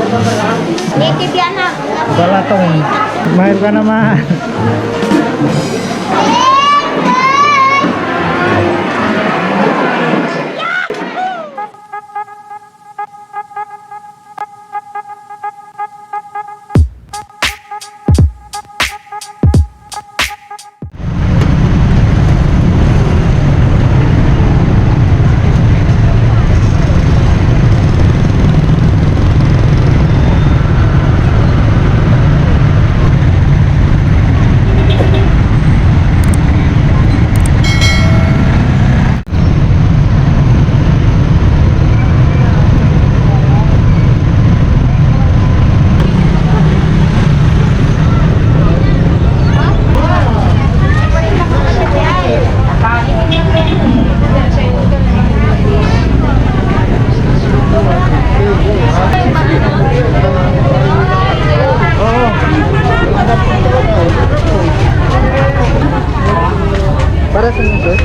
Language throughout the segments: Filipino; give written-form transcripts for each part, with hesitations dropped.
Native yan na. Balatong. Mahal ka naman. Para sa mga sir?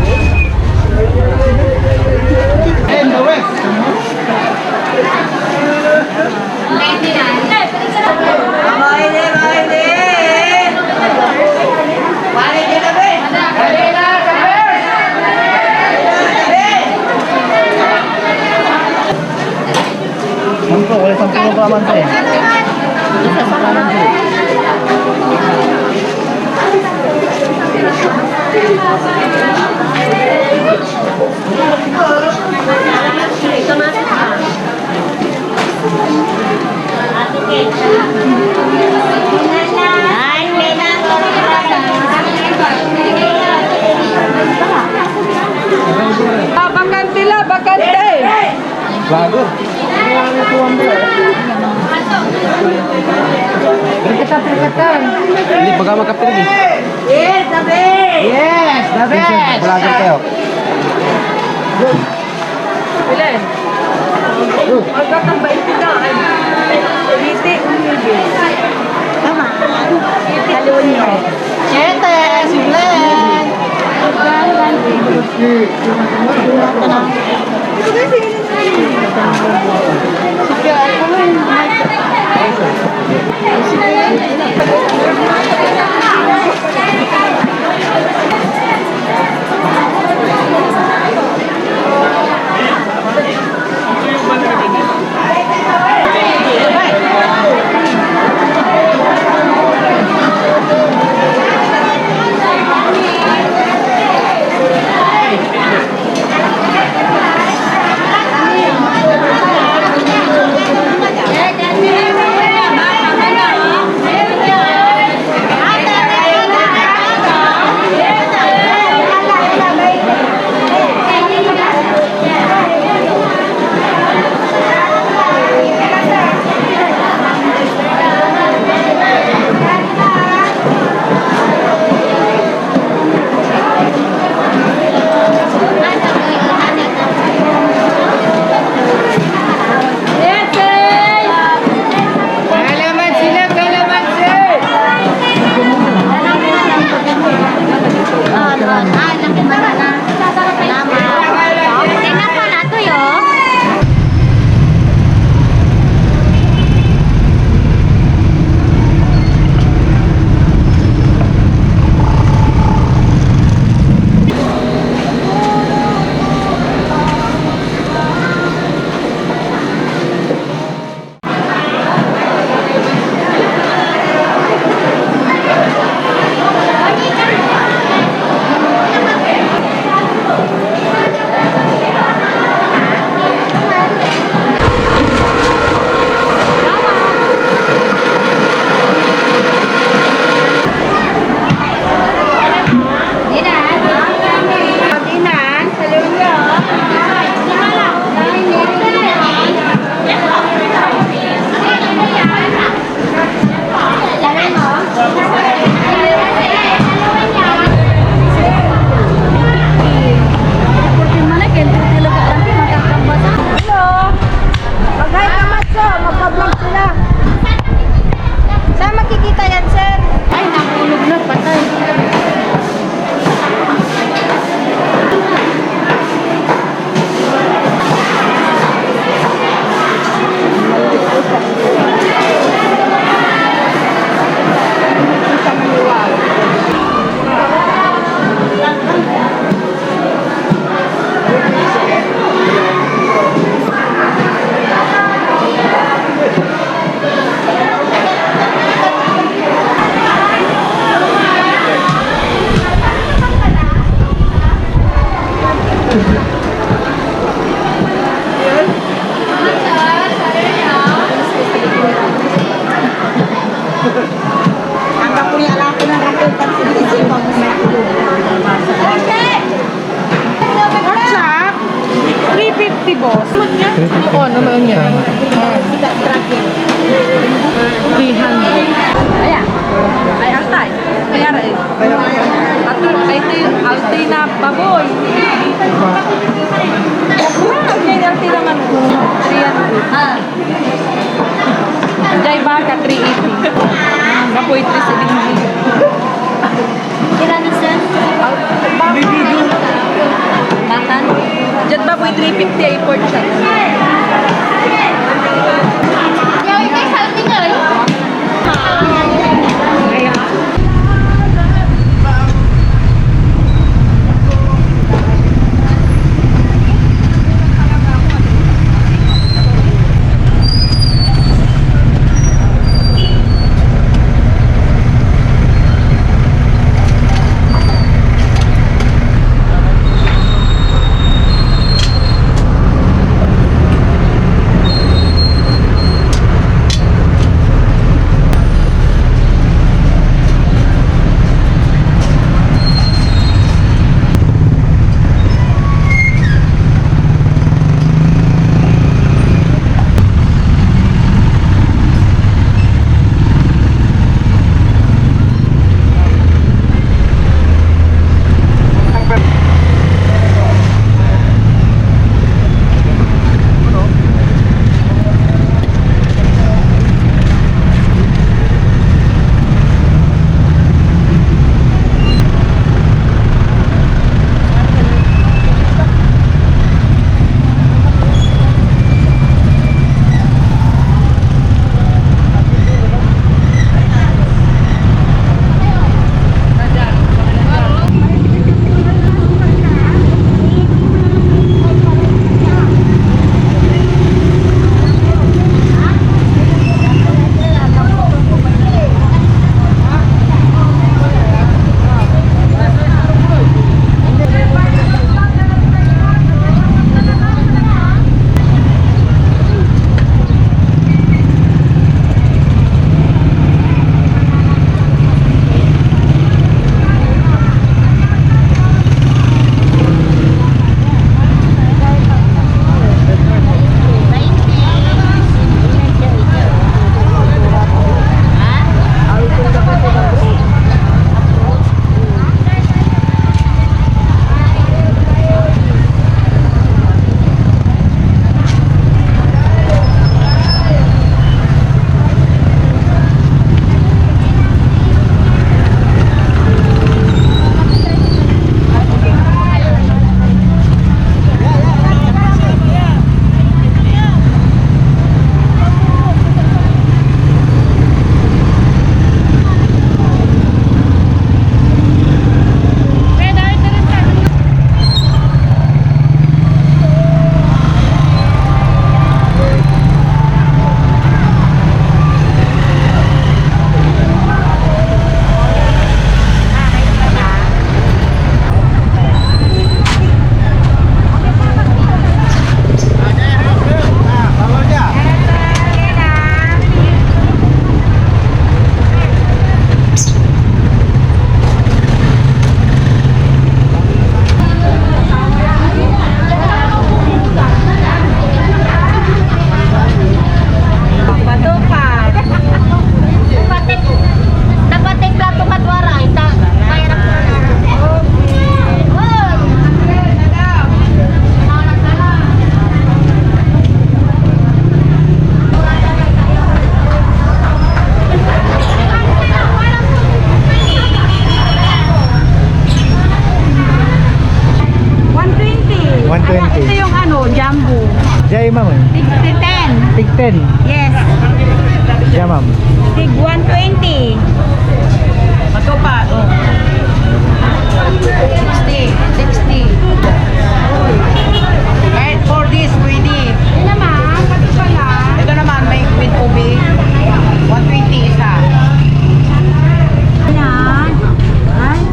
Mampu, wala sampai lupa mantu ya? Bakante lah, bakante. Bagus. Perketan. Ini bagaimana kapten ini? Yes, the best. Yes, the best. Belajar kayo. Ilan? Agak tambah itu dah. Litik. Tama. Talon nyo. Siyete, siglen. Tamaan niya. 300. Ayan. Ay, altay. Mayara eh. Altay na baboy. Okay, altay naman. 300. Jai baka 380. Baboy 370. Tiramisan. Makan. Jad baboy 350 ay pork chop. Yaw, ikay salting nga rin. Jay, ma'am. Tig 10. Tig 10. Yes. Yeah, ma'am. Tig 120. Ito pa. Oh. 60. 60. Right for this, pwede. Yan naman, pati pala. Ito naman, may with ube. 120 isa. Yan. Ay.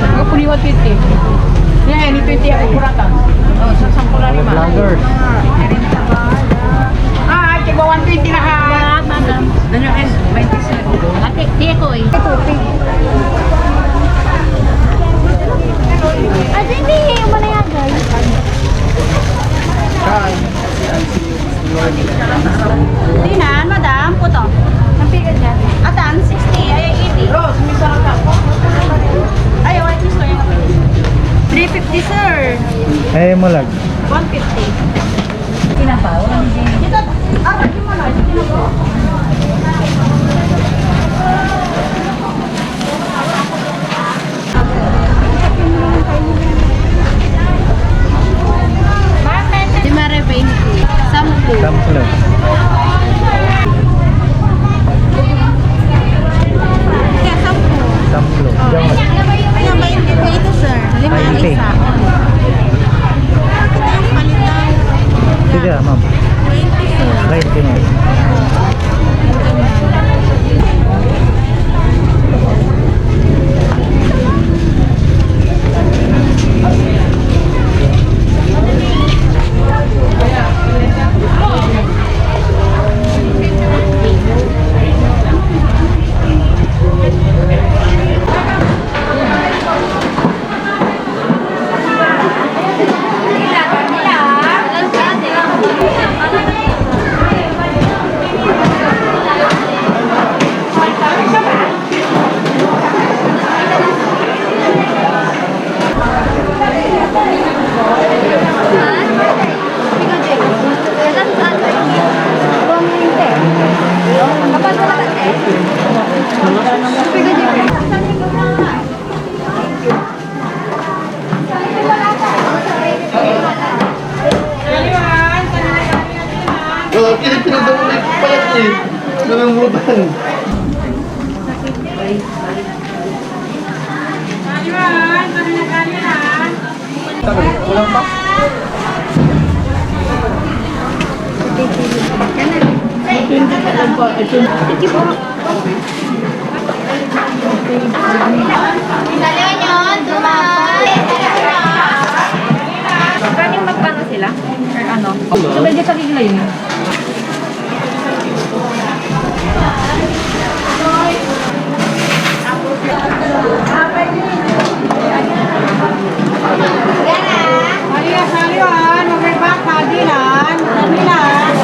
Mga puli 150. Yan, ini 20 ako kuratan. Oh, sa 10 lang Mga lima. vloggers. Ah, tiba 120 na ha. Danyo es 27. Ate, di ko eh. Ate, hindi mo na yan, guys. Dinan, madam, puto. Ang pigat dyan. Atan, 60, ay 80. Rose, may sarap ka. Ay, white fish ko yung 350, sir. Eh, malag. 150. Kinapaw, wala ni Jenny. Dito, lagi mo na. Dito po. Di mare 20. 10. Sample. Kaya 10. Sample. Jangan. Ayan, 20 po ito, sir. 5 ang 20. isa. Ito yung palitan. Sige, ma'am. 20, sir. Right, tingin. Kalau pinag-pinagdaw mo yung payat niya eh. Nanangutan. Kulang pa? Dalawa nyo, dumapay. Pwedeng magpano sila? Or ano? So, pwede sa kikila yun. Salihan, magbaka, dinan, dinan.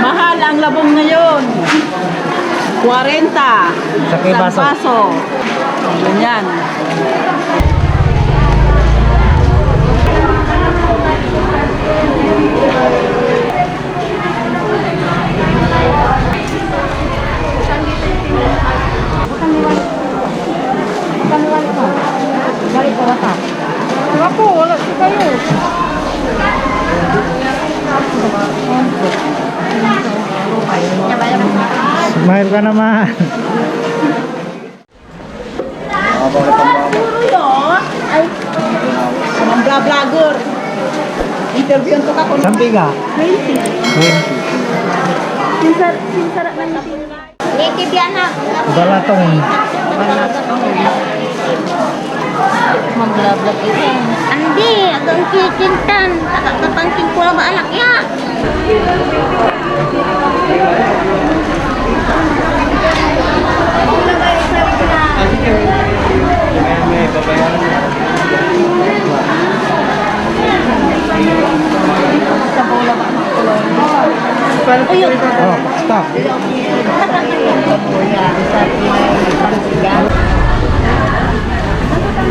Mahal ang labong ngayon. 40. Sa kay baso. Baso. Ganyan. Wala Mahal ka naman. Mga vlogger. Interviewan ko ka kung Sampi ka? 20. 20. Sinsara man natin. Native yan ha. Balatong. Mag-vlog ito. Andi, agang kikintan. Takapangking ko lang anak niya. Oh, stop.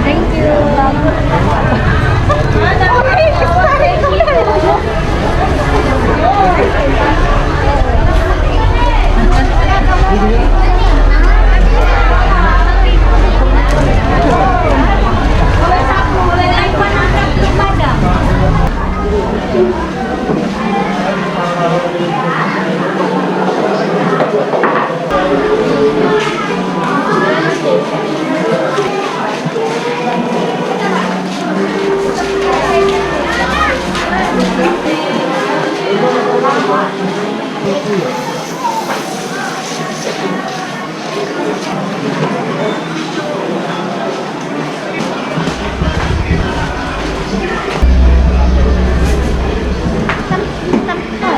Thank you.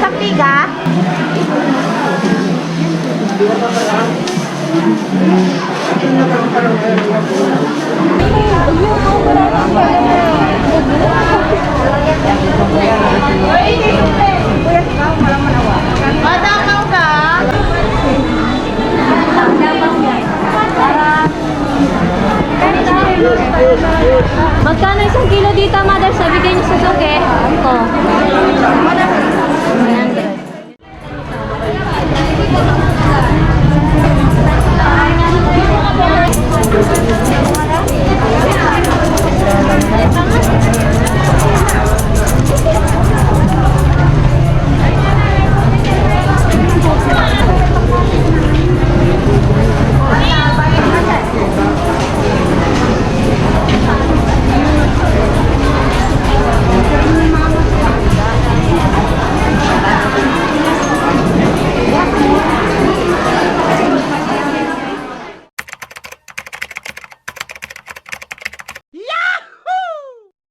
Sampiga? Madakaw ka? Magkano isang kilo dito, mother? Sabi kayo niyo sa suke? Ito.